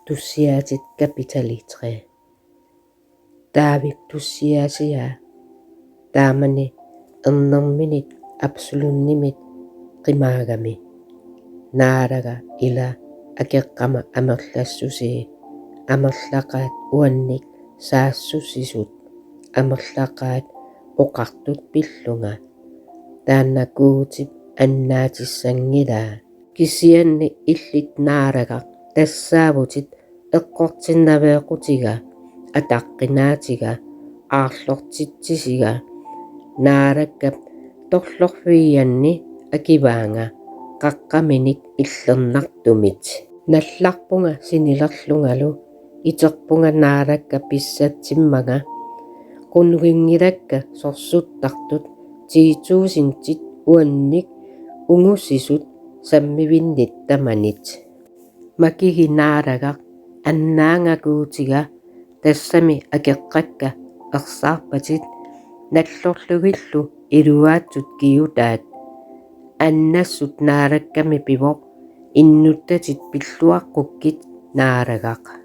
tussiatit kapitalitre. Taavik tussiasia. Taamani ernerminit absolunnimit qimaagami. Naaraga ila akeqqama amerlassusi. Amerlaqaat uannik saassusisut. Amerlaqaat oqartut pillunga. Taannakuutip annaatissanngilaa. Kisianni illit naaragaq tassaavutit eqqortinnaveequtiga ataqqinaatiga aarlortitsisiga naarakkap torlorfiianni akivaanga qaqqaminik illernartumit nallarpunga sinilerlungalu iterpunga naarakka pissatsimmaga qunugingilakka sorsuttartut tiituusintit uannik ungusisut sammivinnittamanit makigi naaragaq annaangakuutiga tassami akeqqakka ersaarpatit nallorlugillu iluaatsut kiutaat annassut naarakkami pivoq innuttatit pilluaqqukkit naaragaq.